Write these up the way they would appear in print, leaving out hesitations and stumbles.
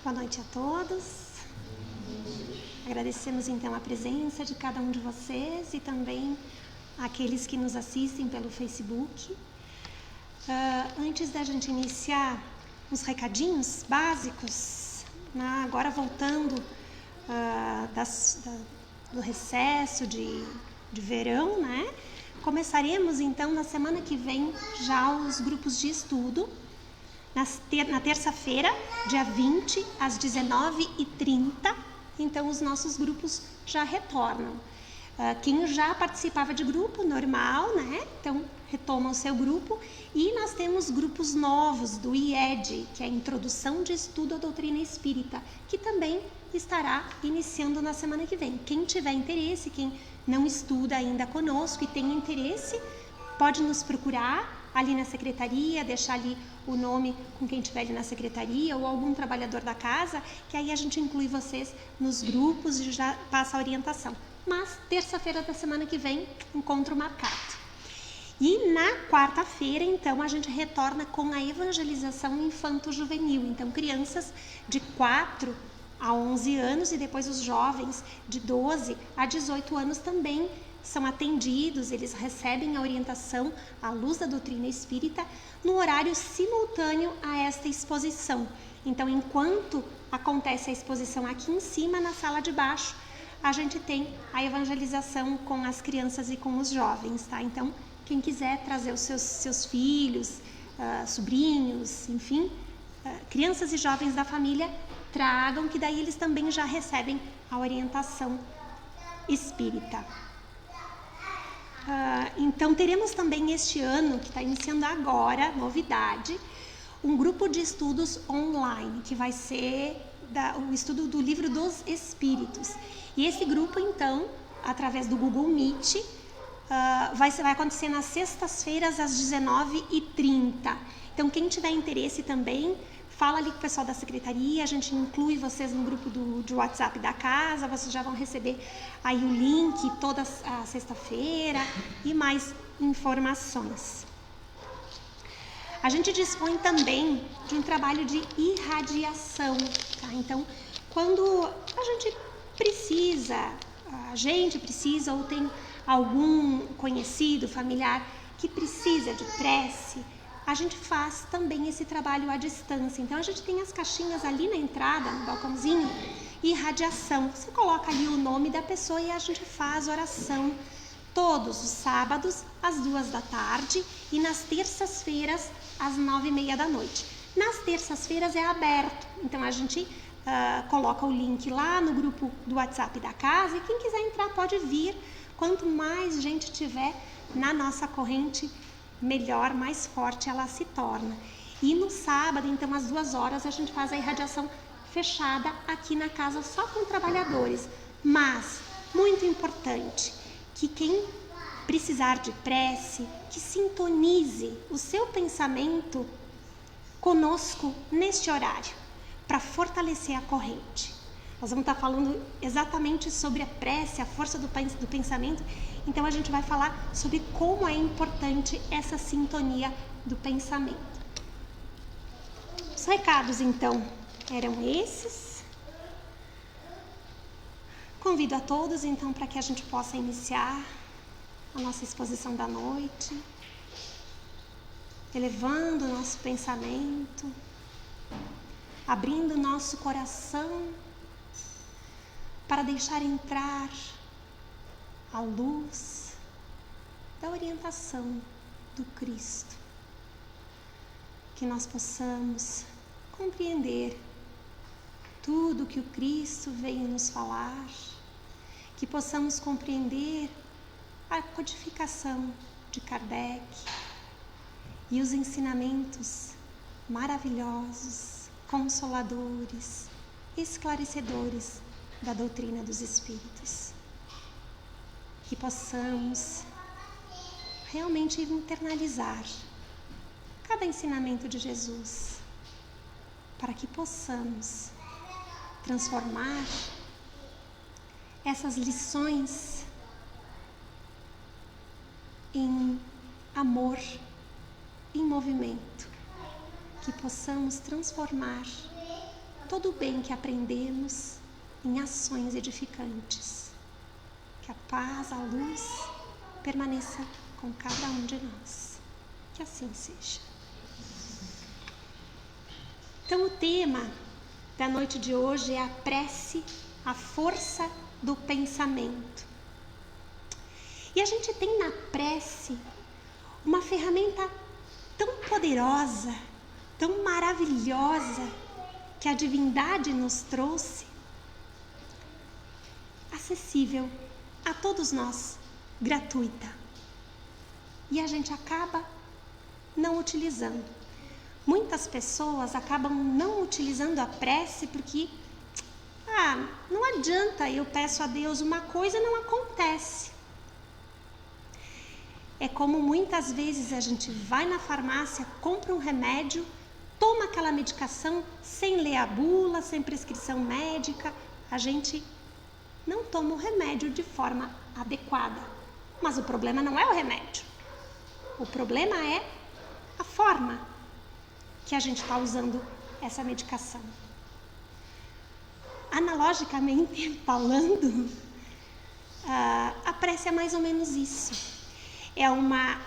Boa noite a todos. Agradecemos então a presença de cada um de vocês e também aqueles que nos assistem pelo Facebook. Antes da gente iniciar os recadinhos básicos, agora voltando do recesso de verão, né? Começaremos então na semana que vem já os grupos de estudo. Na terça-feira, dia 20, às 19h30, então os nossos grupos já retornam. Quem já participava de grupo normal, né? Então retoma o seu grupo. E nós temos grupos novos do IED, que é a Introdução de Estudo à Doutrina Espírita, que também estará iniciando na semana que vem. Quem tiver interesse, quem não estuda ainda conosco e tem interesse, pode nos procurar ali na secretaria, deixar ali o nome com quem estiver ali na secretaria ou algum trabalhador da casa, que aí a gente inclui vocês nos grupos e já passa a orientação. Mas terça-feira da semana que vem, encontro marcado. E na quarta-feira, então, a gente retorna com a evangelização infanto-juvenil. Então, crianças de 4 a 11 anos e depois os jovens de 12 a 18 anos também são atendidos, eles recebem a orientação à luz da doutrina espírita no horário simultâneo a esta exposição. Então, enquanto acontece a exposição aqui em cima, na sala de baixo, a gente tem a evangelização com as crianças e com os jovens, tá? Então, quem quiser trazer os seus filhos, sobrinhos, enfim, crianças e jovens da família, tragam, que daí eles também já recebem a orientação espírita. Então, teremos também este ano, que está iniciando agora, novidade, um grupo de estudos online, que vai ser o estudo do Livro dos Espíritos. E esse grupo, então, através do Google Meet, vai acontecer nas sextas-feiras, às 19h30. Então, quem tiver interesse também, fala ali com o pessoal da secretaria, a gente inclui vocês no grupo de WhatsApp da casa, vocês já vão receber aí o link toda a sexta-feira e mais informações. A gente dispõe também de um trabalho de irradiação, tá? Então, quando a gente precisa ou tem algum conhecido, familiar que precisa de prece, a gente faz também esse trabalho à distância. Então, a gente tem as caixinhas ali na entrada, no balcãozinho, irradiação. Você coloca ali o nome da pessoa e a gente faz oração todos os sábados, às 14h, e nas terças-feiras, às 21h30. Nas terças-feiras é aberto, então a gente coloca o link lá no grupo do WhatsApp da casa e quem quiser entrar pode vir. Quanto mais gente tiver na nossa corrente, melhor, mais forte ela se torna. E no sábado, então, às 2h, a gente faz a irradiação fechada aqui na casa só com trabalhadores. Mas, muito importante, que quem precisar de prece, que sintonize o seu pensamento conosco neste horário, para fortalecer a corrente. Nós vamos estar falando exatamente sobre a prece, a força do pensamento. Então, a gente vai falar sobre como é importante essa sintonia do pensamento. Os recados, então, eram esses. Convido a todos, então, para que a gente possa iniciar a nossa exposição da noite, elevando o nosso pensamento, abrindo o nosso coração para deixar entrar a luz da orientação do Cristo. Que nós possamos compreender tudo que o Cristo veio nos falar, que possamos compreender a codificação de Kardec e os ensinamentos maravilhosos, consoladores, esclarecedores da doutrina dos Espíritos. Que possamos realmente internalizar cada ensinamento de Jesus, para que possamos transformar essas lições em amor, em movimento, que possamos transformar todo o bem que aprendemos em ações edificantes. Que a paz, a luz permaneça com cada um de nós. Que assim seja. Então, o tema da noite de hoje é a prece, a força do pensamento. E a gente tem na prece uma ferramenta tão poderosa, tão maravilhosa, que a divindade nos trouxe, acessível a todos nós, gratuita. E a gente acaba não utilizando. Muitas pessoas acabam não utilizando a prece porque não adianta, eu peço a Deus uma coisa e não acontece. É como muitas vezes a gente vai na farmácia, compra um remédio, toma aquela medicação sem ler a bula, sem prescrição médica. A gente não toma o remédio de forma adequada. Mas o problema não é o remédio. O problema é a forma que a gente está usando essa medicação. Analogicamente falando, a prece é mais ou menos isso. É uma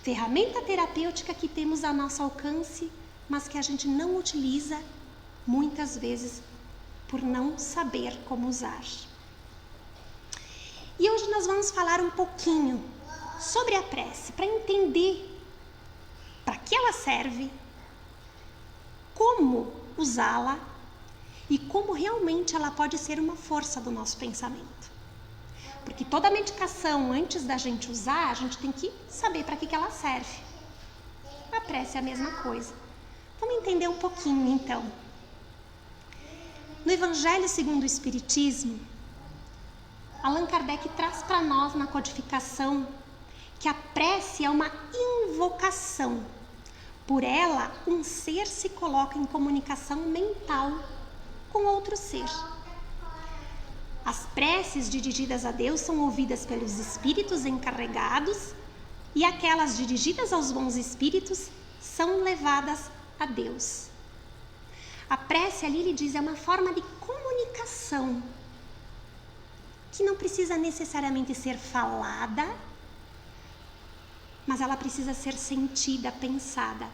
ferramenta terapêutica que temos a nosso alcance, mas que a gente não utiliza muitas vezes por não saber como usar. E hoje nós vamos falar um pouquinho sobre a prece, para entender para que ela serve, como usá-la e como realmente ela pode ser uma força do nosso pensamento. Porque toda medicação, antes da gente usar, a gente tem que saber para que ela serve. A prece é a mesma coisa. Vamos entender um pouquinho, então. No Evangelho segundo o Espiritismo, Allan Kardec traz para nós na codificação que a prece é uma invocação. Por ela, um ser se coloca em comunicação mental com outro ser. As preces dirigidas a Deus são ouvidas pelos espíritos encarregados e aquelas dirigidas aos bons espíritos são levadas a Deus. A prece, ali ele diz, é uma forma de comunicação que não precisa necessariamente ser falada, mas ela precisa ser sentida, pensada.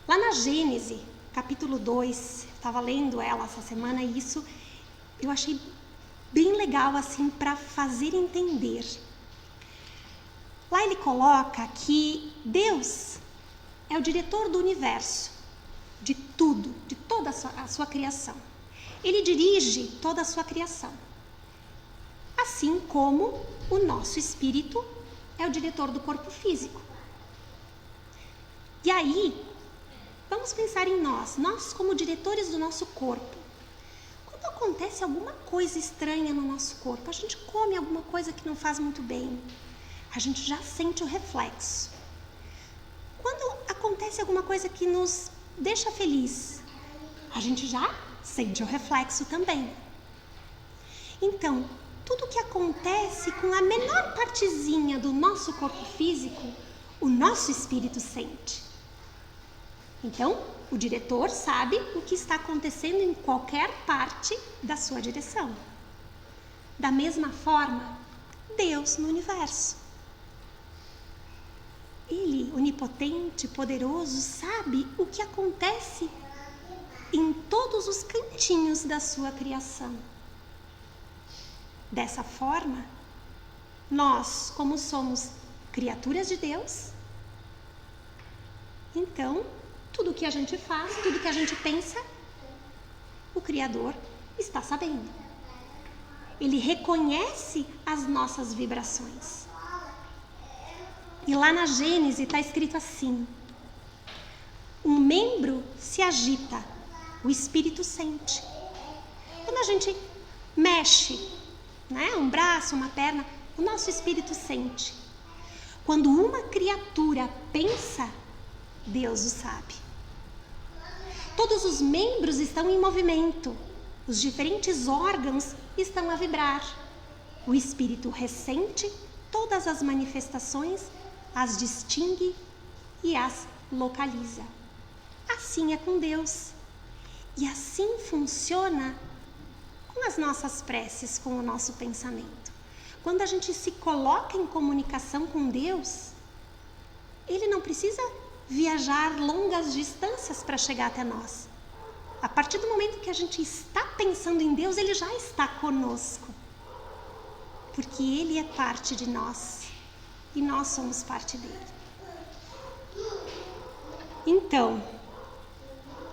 Lá na Gênesis, capítulo 2, estava lendo ela essa semana e isso eu achei bem legal assim para fazer entender. Lá ele coloca que Deus é o diretor do universo, de tudo, de toda a sua criação. Ele dirige toda a sua criação. Assim como o nosso espírito é o diretor do corpo físico. E aí, vamos pensar em nós como diretores do nosso corpo. Quando acontece alguma coisa estranha no nosso corpo, a gente come alguma coisa que não faz muito bem, a gente já sente o reflexo. Quando acontece alguma coisa que nos deixa feliz, a gente já sente o reflexo também. Então, tudo que acontece com a menor partezinha do nosso corpo físico, o nosso espírito sente. Então, o diretor sabe o que está acontecendo em qualquer parte da sua direção. Da mesma forma, Deus no universo. Ele, onipotente, poderoso, sabe o que acontece em todos os cantinhos da sua criação. Dessa forma, nós, como somos criaturas de Deus, então, tudo que a gente faz, tudo que a gente pensa, o Criador está sabendo. Ele reconhece as nossas vibrações. E lá na Gênesis está escrito assim: um membro se agita, o espírito sente. Quando a gente mexe, um braço, uma perna, o nosso espírito sente. Quando uma criatura pensa, Deus o sabe. Todos os membros estão em movimento, os diferentes órgãos estão a vibrar. O espírito ressente todas as manifestações, as distingue e as localiza. Assim é com Deus. E assim funciona com as nossas preces, com o nosso pensamento. Quando a gente se coloca em comunicação com Deus, Ele não precisa viajar longas distâncias para chegar até nós. A partir do momento que a gente está pensando em Deus, Ele já está conosco. Porque Ele é parte de nós e nós somos parte dele. Então,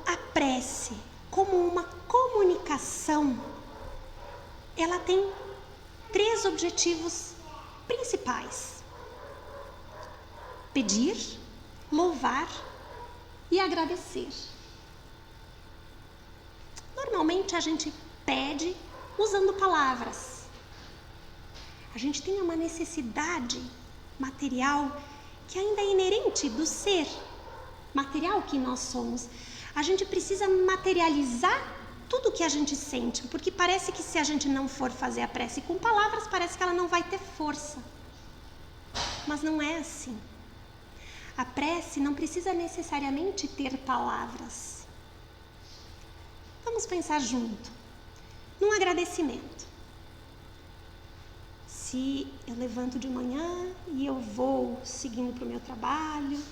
a prece, como uma comunicação, ela tem 3 objetivos principais: pedir, louvar e agradecer. Normalmente a gente pede usando palavras. A gente tem uma necessidade material que ainda é inerente do ser material que nós somos. A gente precisa materializar tudo que a gente sente, porque parece que se a gente não for fazer a prece com palavras, parece que ela não vai ter força. Mas não é assim. A prece não precisa necessariamente ter palavras. Vamos pensar junto num agradecimento. Se eu levanto de manhã e eu vou seguindo para o meu trabalho,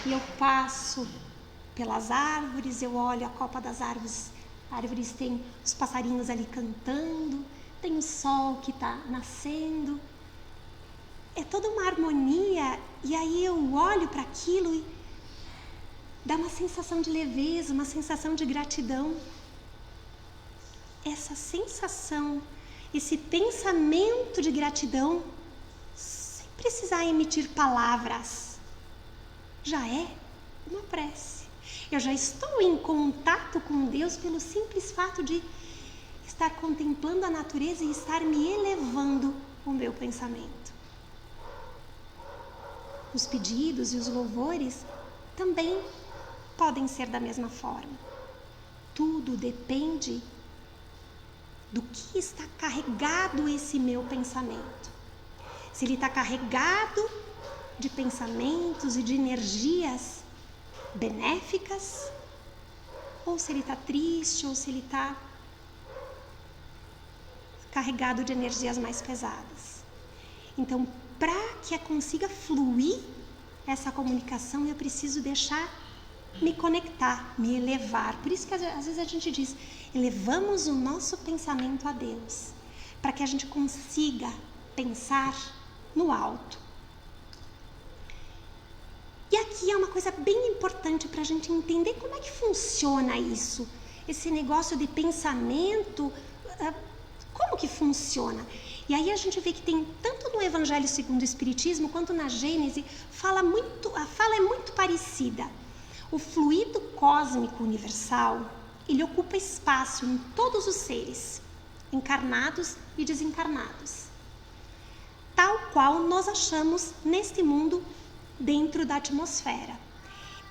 e eu passo pelas árvores, eu olho a copa das árvores, tem os passarinhos ali cantando, tem o sol que está nascendo, é toda uma harmonia, e aí eu olho para aquilo e dá uma sensação de leveza, uma sensação de gratidão. Essa sensação, esse pensamento de gratidão, sem precisar emitir palavras, já é uma prece. Eu já estou em contato com Deus pelo simples fato de estar contemplando a natureza e estar me elevando o meu pensamento. Os pedidos e os louvores também podem ser da mesma forma. Tudo depende do que está carregado esse meu pensamento. Se ele está carregado de pensamentos e de energias benéficas, ou se ele está triste, ou se ele está carregado de energias mais pesadas. Então, para que eu consiga fluir essa comunicação, eu preciso deixar me conectar, me elevar. Por isso que às vezes a gente diz, elevamos o nosso pensamento a Deus, para que a gente consiga pensar no alto. E aqui é uma coisa bem importante para a gente entender como é que funciona isso, esse negócio de pensamento, como que funciona. E aí a gente vê que tem, tanto no Evangelho segundo o Espiritismo, quanto na Gênese, a fala é muito parecida. O fluido cósmico universal, ele ocupa espaço em todos os seres, encarnados e desencarnados, tal qual nós achamos neste mundo dentro da atmosfera.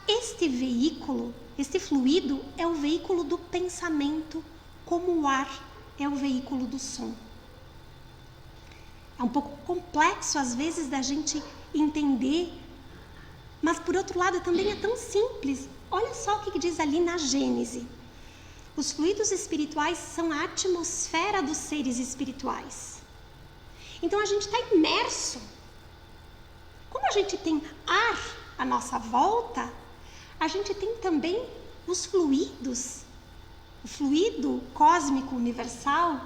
Este veículo, este fluido, é o veículo do pensamento, como o ar é o veículo do som. É um pouco complexo às vezes da gente entender, mas por outro lado também é tão simples. Olha só o que diz ali na Gênese. Os fluidos espirituais são a atmosfera dos seres espirituais. Então a gente está imerso. Como a gente tem ar à nossa volta, a gente tem também os fluidos. O fluido cósmico universal,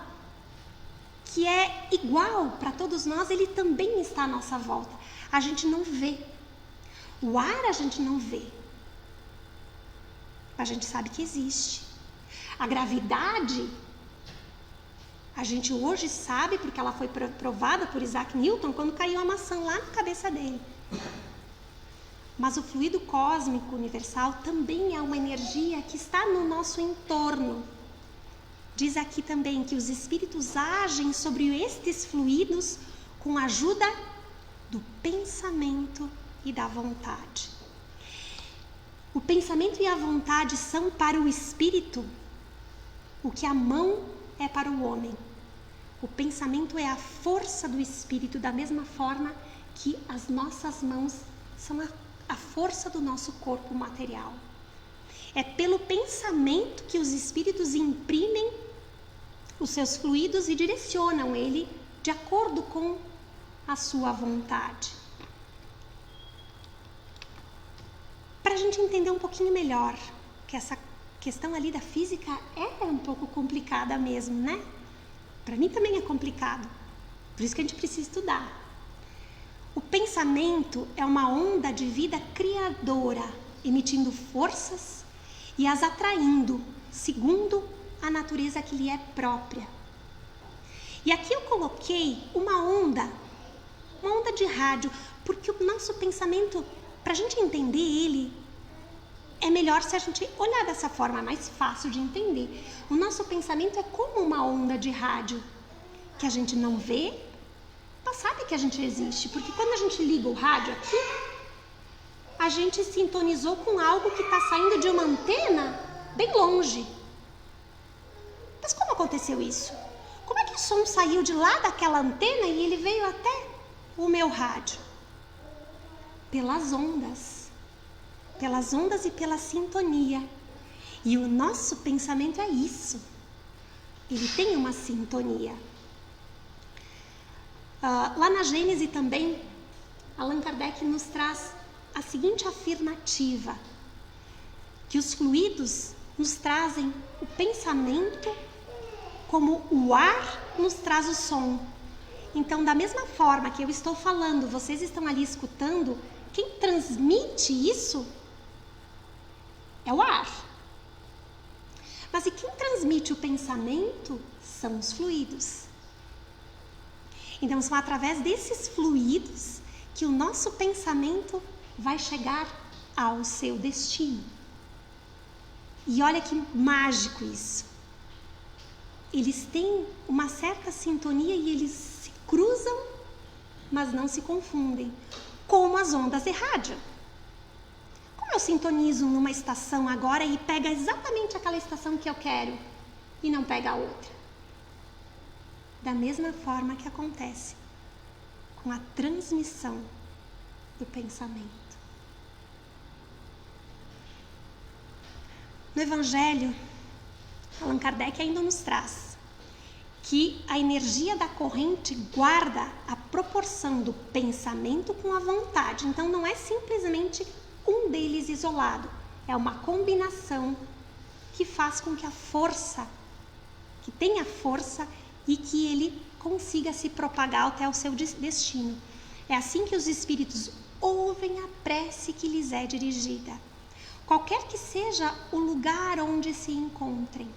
que é igual para todos nós, ele também está à nossa volta. A gente não vê. O ar a gente não vê. A gente sabe que existe. A gravidade, a gente hoje sabe, porque ela foi provada por Isaac Newton quando caiu a maçã lá na cabeça dele. Mas o fluido cósmico universal também é uma energia que está no nosso entorno. Diz aqui também que os espíritos agem sobre estes fluidos com a ajuda do pensamento e da vontade. O pensamento e a vontade são para o espírito o que a mão é para o homem. O pensamento é a força do espírito, da mesma forma que as nossas mãos são a força do nosso corpo material. É pelo pensamento que os espíritos imprimem os seus fluidos e direcionam ele de acordo com a sua vontade. Para a gente entender um pouquinho melhor, que essa questão ali da física é um pouco complicada mesmo, né? Para mim também é complicado, por isso que a gente precisa estudar. O pensamento é uma onda de vida criadora, emitindo forças e as atraindo, segundo a natureza que lhe é própria. E aqui eu coloquei uma onda de rádio, porque o nosso pensamento, para a gente entender ele, é melhor se a gente olhar dessa forma, é mais fácil de entender. O nosso pensamento é como uma onda de rádio, que a gente não vê, mas sabe que a gente existe, porque quando a gente liga o rádio aqui, a gente sintonizou com algo que está saindo de uma antena bem longe. Mas como aconteceu isso? Como é que o som saiu de lá daquela antena e ele veio até o meu rádio? Pelas ondas e pela sintonia. E o nosso pensamento é isso. Ele tem uma sintonia. Lá na Gênese também, Allan Kardec nos traz a seguinte afirmativa, que os fluidos nos trazem o pensamento como o ar nos traz o som. Então, da mesma forma que eu estou falando, vocês estão ali escutando, quem transmite isso é o ar. Mas e quem transmite o pensamento são os fluidos. Então, são através desses fluidos que o nosso pensamento vai chegar ao seu destino. E olha que mágico isso. Eles têm uma certa sintonia e eles se cruzam, mas não se confundem, como as ondas de rádio. Como eu sintonizo numa estação agora e pega exatamente aquela estação que eu quero e não pega a outra? Da mesma forma que acontece com a transmissão do pensamento. No Evangelho, Allan Kardec ainda nos traz que a energia da corrente guarda a proporção do pensamento com a vontade. Então, não é simplesmente um deles isolado. É uma combinação que faz com que a força, que tenha força e que ele consiga se propagar até o seu destino. É assim que os espíritos ouvem a prece que lhes é dirigida, qualquer que seja o lugar onde se encontrem.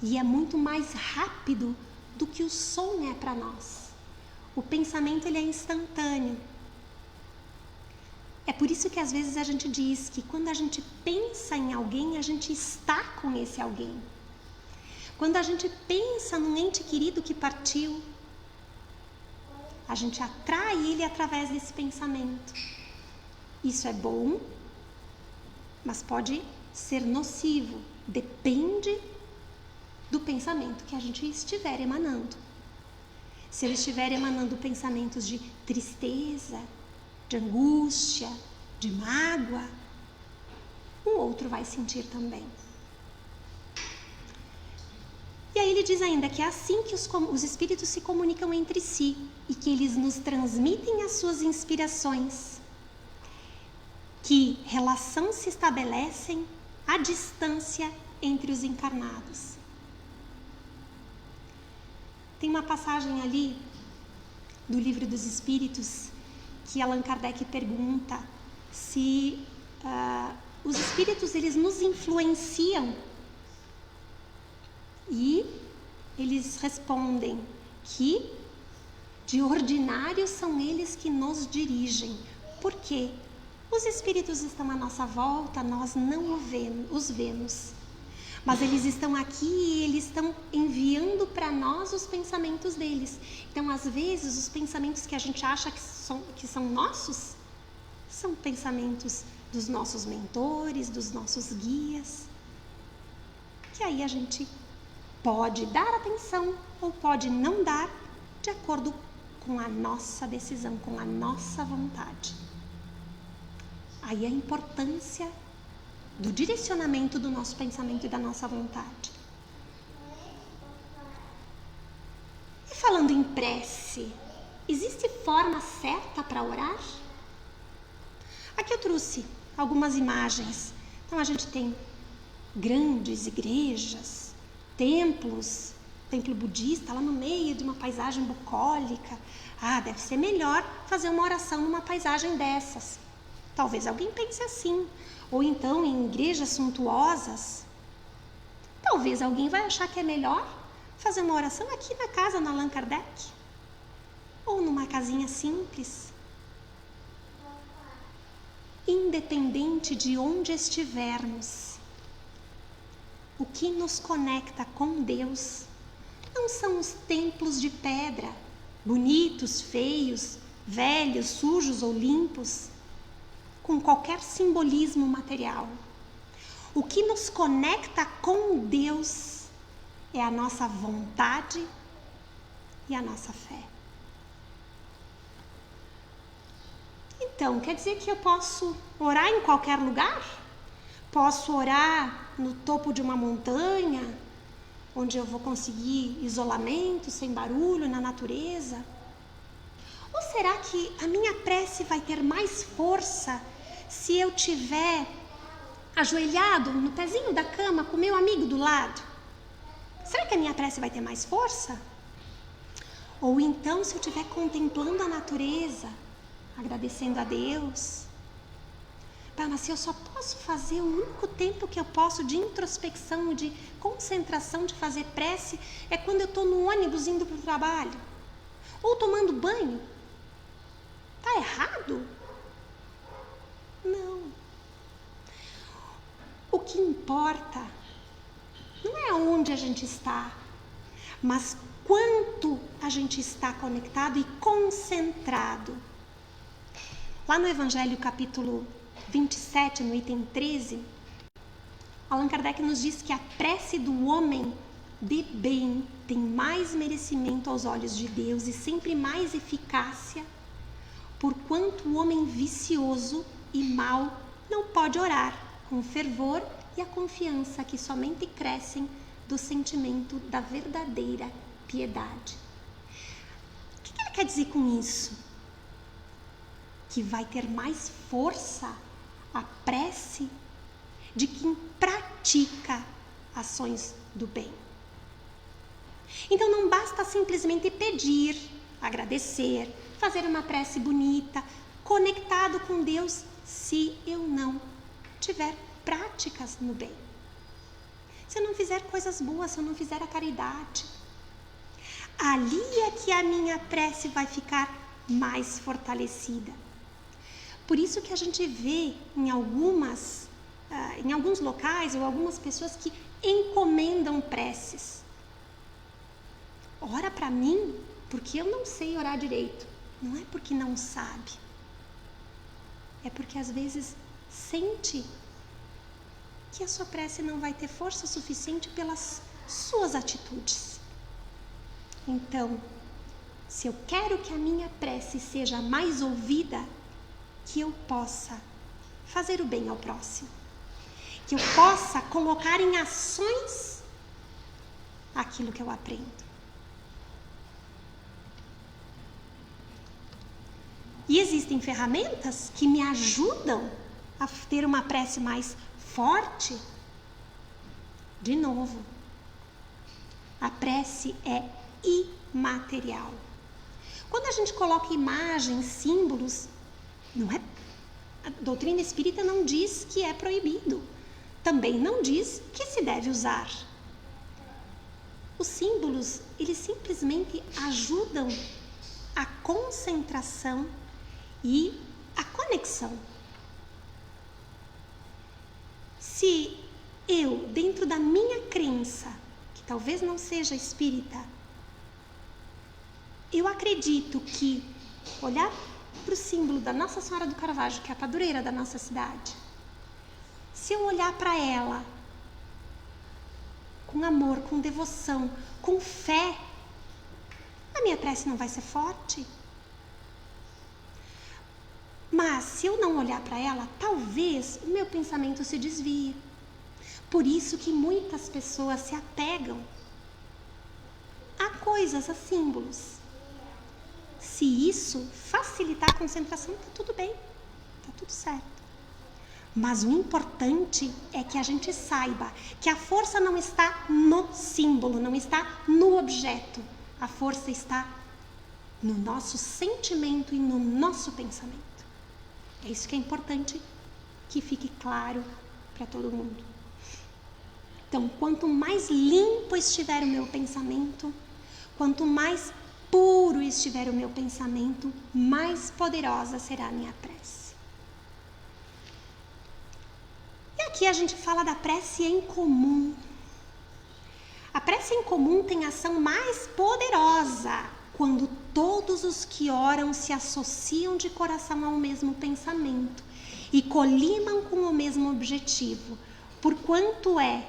E é muito mais rápido do que o som é para nós. O pensamento ele é instantâneo. É por isso que às vezes a gente diz que quando a gente pensa em alguém, a gente está com esse alguém. Quando a gente pensa num ente querido que partiu, a gente atrai ele através desse pensamento. Isso é bom, mas pode ser nocivo. Depende do pensamento que a gente estiver emanando. Se eu estiver emanando pensamentos de tristeza, de angústia, de mágoa, o outro vai sentir também. E aí ele diz ainda que é assim que os espíritos se comunicam entre si e que eles nos transmitem as suas inspirações, que relação se estabelecem à distância entre os encarnados. Tem uma passagem ali do Livro dos Espíritos que Allan Kardec pergunta se os espíritos eles nos influenciam. E eles respondem que de ordinário são eles que nos dirigem. Por quê? Os espíritos estão à nossa volta, nós não os vemos. Mas eles estão aqui e eles estão enviando para nós os pensamentos deles. Então, às vezes, os pensamentos que a gente acha que são nossos, são pensamentos dos nossos mentores, dos nossos guias. Que aí a gente pode dar atenção ou pode não dar, de acordo com a nossa decisão, com a nossa vontade. Aí a importância do direcionamento do nosso pensamento e da nossa vontade. E falando em prece, existe forma certa para orar? Aqui eu trouxe algumas imagens. Então a gente tem grandes igrejas, templos, templo budista lá no meio de uma paisagem bucólica. Deve ser melhor fazer uma oração numa paisagem dessas. Talvez alguém pense assim. Ou então em igrejas suntuosas. Talvez alguém vai achar que é melhor fazer uma oração aqui na casa, no Allan Kardec. Ou numa casinha simples. Independente de onde estivermos, o que nos conecta com Deus não são os templos de pedra, bonitos, feios, velhos, sujos ou limpos, com qualquer simbolismo material. O que nos conecta com Deus é a nossa vontade e a nossa fé. Então, quer dizer que eu posso orar em qualquer lugar? Posso orar no topo de uma montanha, onde eu vou conseguir isolamento, sem barulho, na natureza? Ou será que a minha prece vai ter mais força se eu tiver ajoelhado no pezinho da cama com meu amigo do lado? Será que a minha prece vai ter mais força? Ou então se eu estiver contemplando a natureza, agradecendo a Deus? Mas se eu só posso fazer o único tempo que eu posso de introspecção, de concentração, de fazer prece, é quando eu estou no ônibus indo para o trabalho. Ou tomando banho. Está errado? Não. O que importa não é onde a gente está, mas quanto a gente está conectado e concentrado. Lá no Evangelho, capítulo 27, no item 13, Allan Kardec nos diz que a prece do homem de bem tem mais merecimento aos olhos de Deus e sempre mais eficácia, porquanto o homem vicioso e mau não pode orar com o fervor e a confiança que somente crescem do sentimento da verdadeira piedade. O que ele quer dizer com isso? Que vai ter mais força a prece de quem pratica ações do bem. Então não basta simplesmente pedir, agradecer, fazer uma prece bonita, conectado com Deus, se eu não tiver práticas no bem. Se eu não fizer coisas boas, se eu não fizer a caridade. Ali é que a minha prece vai ficar mais fortalecida. Por isso que a gente vê em alguns locais ou algumas pessoas que encomendam preces. Ora para mim, porque eu não sei orar direito. Não é porque não sabe. É porque às vezes sente que a sua prece não vai ter força suficiente pelas suas atitudes. Então, se eu quero que a minha prece seja mais ouvida, que eu possa fazer o bem ao próximo, que eu possa colocar em ações aquilo que eu aprendo. E existem ferramentas que me ajudam a ter uma prece mais forte. De novo, a prece é imaterial. Quando a gente coloca imagens, símbolos, a doutrina espírita não diz que é proibido. Também não diz que se deve usar. Os símbolos, eles simplesmente ajudam a concentração e a conexão. Se eu, dentro da minha crença, que talvez não seja espírita, eu acredito que olhar para o símbolo da Nossa Senhora do Caravaggio, que é a padroeira da nossa cidade, se eu olhar para ela com amor, com devoção, com fé, a minha prece não vai ser forte. Mas se eu não olhar para ela, talvez o meu pensamento se desvie. Por isso que muitas pessoas se apegam a coisas, a símbolos. Se isso facilitar a concentração, tá tudo bem, tá tudo certo. Mas o importante é que a gente saiba que a força não está no símbolo, não está no objeto. A força está no nosso sentimento e no nosso pensamento. É isso que é importante que fique claro para todo mundo. Então, quanto mais limpo estiver o meu pensamento, quanto mais puro estiver o meu pensamento, mais poderosa será a minha prece. E aqui a gente fala da prece em comum. A prece em comum tem ação mais poderosa quando todos os que oram se associam de coração ao mesmo pensamento e colimam com o mesmo objetivo, porquanto é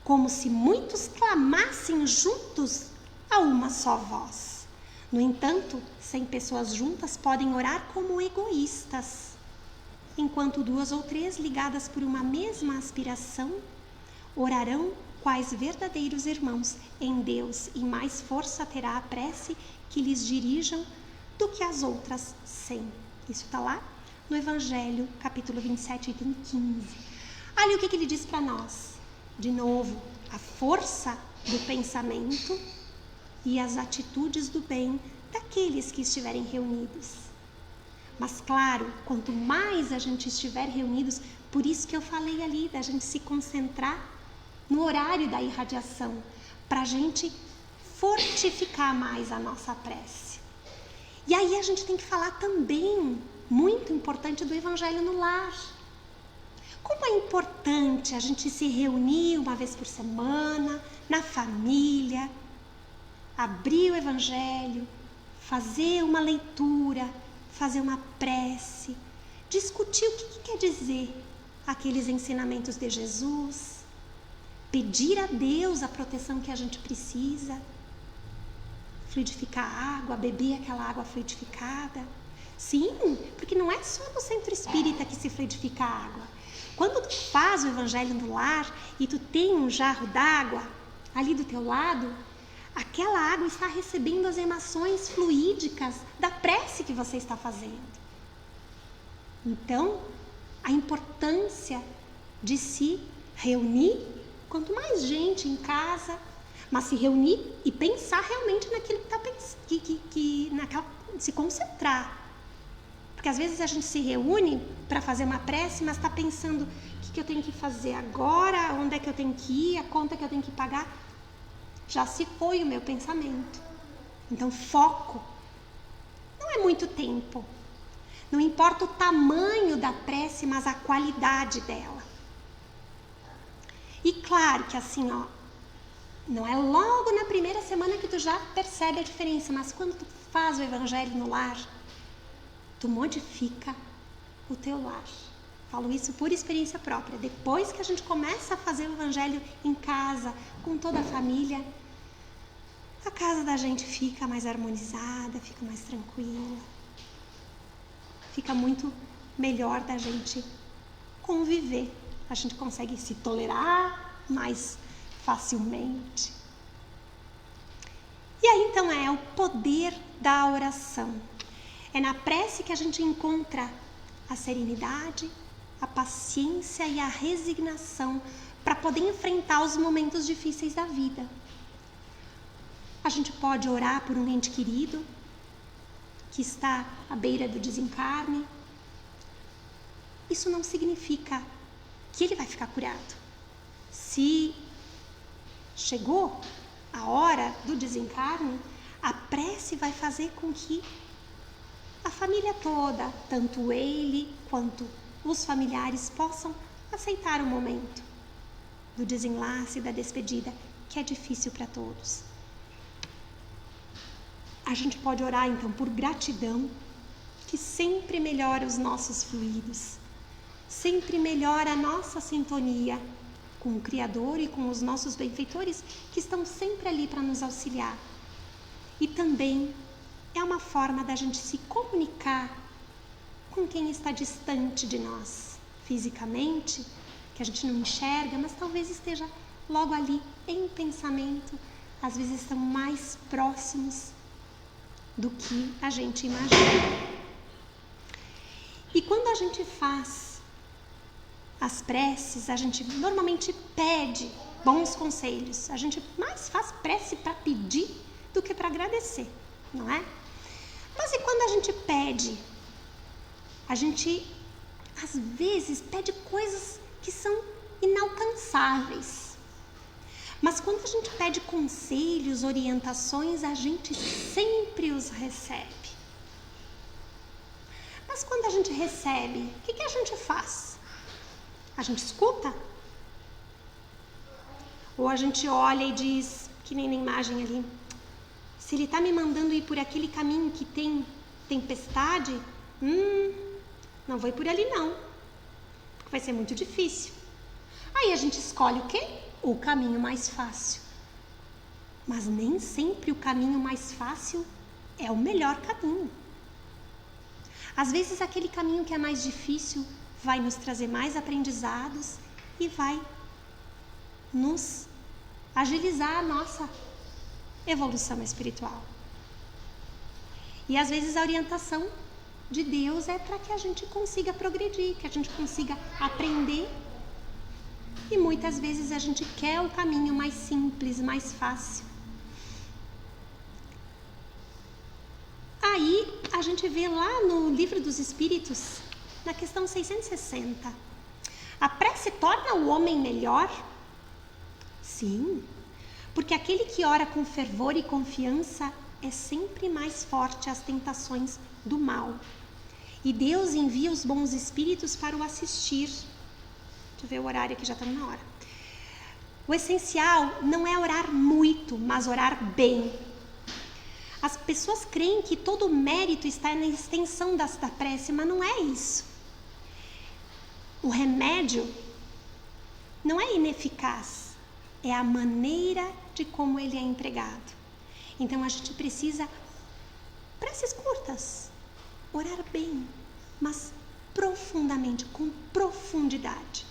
como se muitos clamassem juntos a uma só voz. No entanto, 100 pessoas juntas podem orar como egoístas, enquanto 2 ou 3 ligadas por uma mesma aspiração orarão quais verdadeiros irmãos em Deus, e mais força terá a prece que lhes dirijam do que as outras 100. Isso está lá no Evangelho, capítulo 27, item 15. Olha o que ele diz para nós. De novo, a força do pensamento e as atitudes do bem daqueles que estiverem reunidos. Mas claro, quanto mais a gente estiver reunidos, por isso que eu falei ali da gente se concentrar no horário da irradiação, para a gente fortificar mais a nossa prece. E aí a gente tem que falar também, muito importante, do Evangelho no lar. Como é importante a gente se reunir uma vez por semana, na família, abrir o Evangelho, fazer uma leitura, fazer uma prece, discutir o que quer dizer aqueles ensinamentos de Jesus, pedir a Deus a proteção que a gente precisa, fluidificar a água, beber aquela água fluidificada. Sim, porque não é só no centro espírita que se fluidifica a água. Quando tu faz o Evangelho no lar e tu tem um jarro d'água ali do teu lado, aquela água está recebendo as emanações fluídicas da prece que você está fazendo. Então, a importância de se reunir, quanto mais gente em casa, mas se reunir e pensar realmente naquilo que está pensando, se concentrar. Porque às vezes a gente se reúne para fazer uma prece, mas está pensando o que eu tenho que fazer agora, onde é que eu tenho que ir, a conta que eu tenho que pagar. Já se foi o meu pensamento. Então, foco. Não é muito tempo. Não importa o tamanho da prece, mas a qualidade dela. E claro que assim, não é logo na primeira semana que tu já percebe a diferença, mas quando tu faz o Evangelho no lar, tu modifica o teu lar. Falo isso por experiência própria. Depois que a gente começa a fazer o Evangelho em casa, com toda a família, a casa da gente fica mais harmonizada, fica mais tranquila. Fica muito melhor da gente conviver. A gente consegue se tolerar mais facilmente. E aí então é o poder da oração. É na prece que a gente encontra a serenidade, a paciência e a resignação para poder enfrentar os momentos difíceis da vida. A gente pode orar por um ente querido que está à beira do desencarne. Isso não significa que ele vai ficar curado. Se chegou a hora do desencarne, a prece vai fazer com que a família toda, tanto ele quanto os familiares, possam aceitar o momento do desenlace, da despedida, que é difícil para todos. A gente pode orar então por gratidão, que sempre melhora os nossos fluidos, sempre melhora a nossa sintonia com o Criador e com os nossos benfeitores que estão sempre ali para nos auxiliar. E também é uma forma da gente se comunicar com quem está distante de nós fisicamente, que a gente não enxerga, mas talvez esteja logo ali em pensamento, às vezes estão mais próximos do que a gente imagina. E quando a gente faz as preces, a gente normalmente pede bons conselhos. A gente mais faz prece para pedir do que para agradecer, não é? Mas e quando a gente pede? A gente, às vezes, pede coisas que são inalcançáveis. Mas quando a gente pede conselhos, orientações, a gente sempre os recebe. Mas quando a gente recebe, o que a gente faz? A gente escuta? Ou a gente olha e diz, que nem na imagem ali, se ele está me mandando ir por aquele caminho que tem tempestade, não vou ir por ali não, porque vai ser muito difícil. Aí a gente escolhe o quê? O caminho mais fácil. Mas nem sempre o caminho mais fácil é o melhor caminho. Às vezes aquele caminho que é mais difícil vai nos trazer mais aprendizados e vai nos agilizar a nossa evolução espiritual. E às vezes a orientação de Deus é para que a gente consiga progredir, que a gente consiga aprender. E muitas vezes a gente quer o caminho mais simples, mais fácil. Aí a gente vê lá no Livro dos Espíritos, na questão 660, a prece torna o homem melhor? Sim, porque aquele que ora com fervor e confiança é sempre mais forte às tentações do mal. E Deus envia os bons espíritos para o assistir. Deixa eu ver o horário aqui, já estamos na hora. O essencial não é orar muito, mas orar bem. As pessoas creem que todo o mérito está na extensão da prece, mas não é isso. O remédio não é ineficaz, é a maneira de como ele é empregado. Então a gente precisa, preces curtas, orar bem, mas profundamente, com profundidade.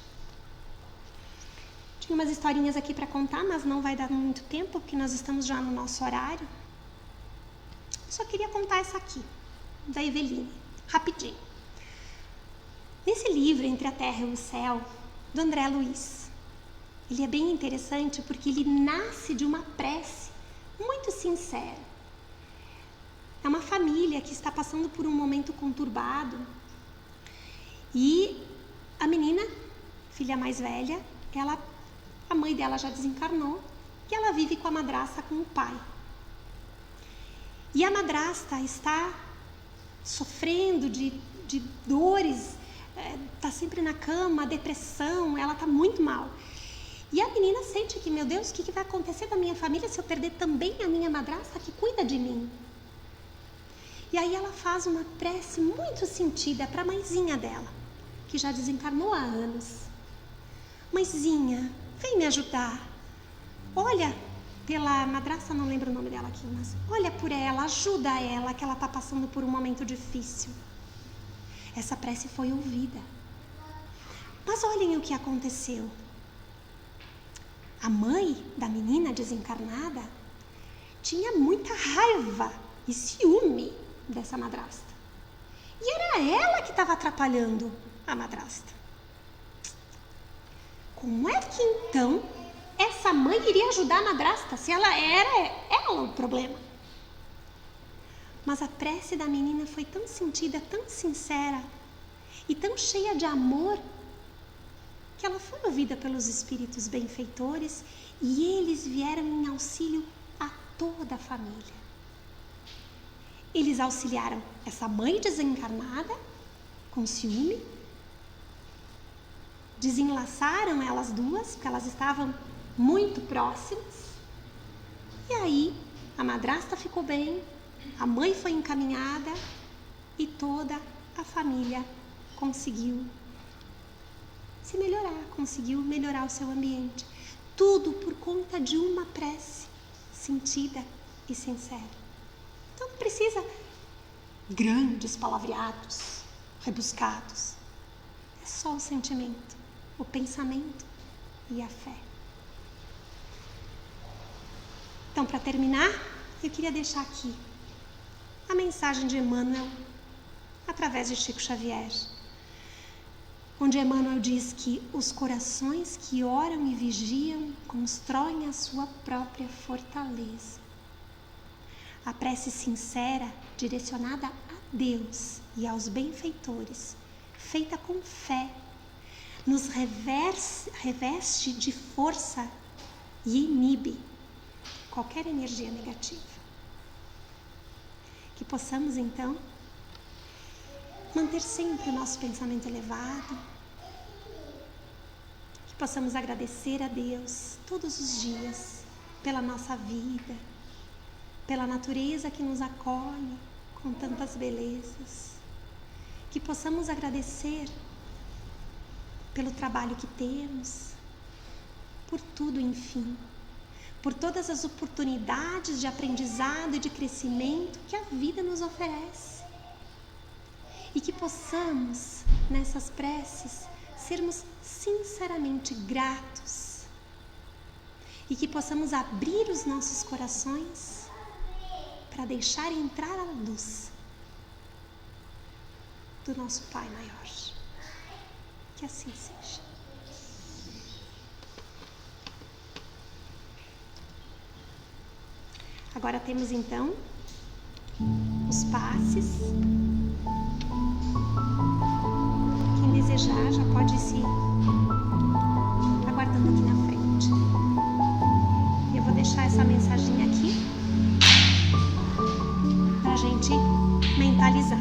Tinha umas historinhas aqui para contar, mas não vai dar muito tempo, porque nós estamos já no nosso horário. Só queria contar essa aqui, da Eveline, rapidinho. Nesse livro, Entre a Terra e o Céu, do André Luiz, ele é bem interessante porque ele nasce de uma prece muito sincera. É uma família que está passando por um momento conturbado e a menina, filha mais velha, a mãe dela já desencarnou e ela vive com a madrasta, com o pai. E a madrasta está sofrendo de dores, está sempre na cama, depressão, ela está muito mal. E a menina sente que, meu Deus, o que vai acontecer com a minha família se eu perder também a minha madrasta que cuida de mim? E aí ela faz uma prece muito sentida para a mãezinha dela, que já desencarnou há anos. Mãezinha, vem me ajudar. Olha pela madrasta, não lembro o nome dela aqui, mas olha por ela, ajuda ela, que ela está passando por um momento difícil. Essa prece foi ouvida. Mas olhem o que aconteceu. A mãe da menina desencarnada tinha muita raiva e ciúme dessa madrasta. E era ela que estava atrapalhando a madrasta. Como é que então essa mãe iria ajudar a madrasta se ela era ela o problema? Mas a prece da menina foi tão sentida, tão sincera e tão cheia de amor que ela foi ouvida pelos espíritos benfeitores e eles vieram em auxílio a toda a família. Eles auxiliaram essa mãe desencarnada com ciúme, desenlaçaram elas duas, porque elas estavam muito próximas, e aí a madrasta ficou bem, a mãe foi encaminhada e toda a família conseguiu se melhorar, conseguiu melhorar o seu ambiente. Tudo por conta de uma prece sentida e sincera. Então não precisa grandes palavreados, rebuscados. É só o sentimento, o pensamento e a fé. Então, para terminar, eu queria deixar aqui a mensagem de Emmanuel, através de Chico Xavier, onde Emmanuel diz que os corações que oram e vigiam constroem a sua própria fortaleza. A prece sincera, direcionada a Deus e aos benfeitores, feita com fé, nos reveste de força e inibe qualquer energia negativa. Que possamos, então, manter sempre o nosso pensamento elevado, que possamos agradecer a Deus todos os dias pela nossa vida, pela natureza que nos acolhe com tantas belezas, que possamos agradecer pelo trabalho que temos, por tudo, enfim, por todas as oportunidades de aprendizado e de crescimento que a vida nos oferece. E que possamos, nessas preces, sermos sinceramente gratos. E que possamos abrir os nossos corações para deixar entrar a luz do nosso Pai maior. Que assim seja. Agora temos então os passes. Quem desejar já pode se aguardando aqui na frente. Eu vou deixar essa mensaginha aqui para a gente mentalizar.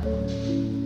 Tchau.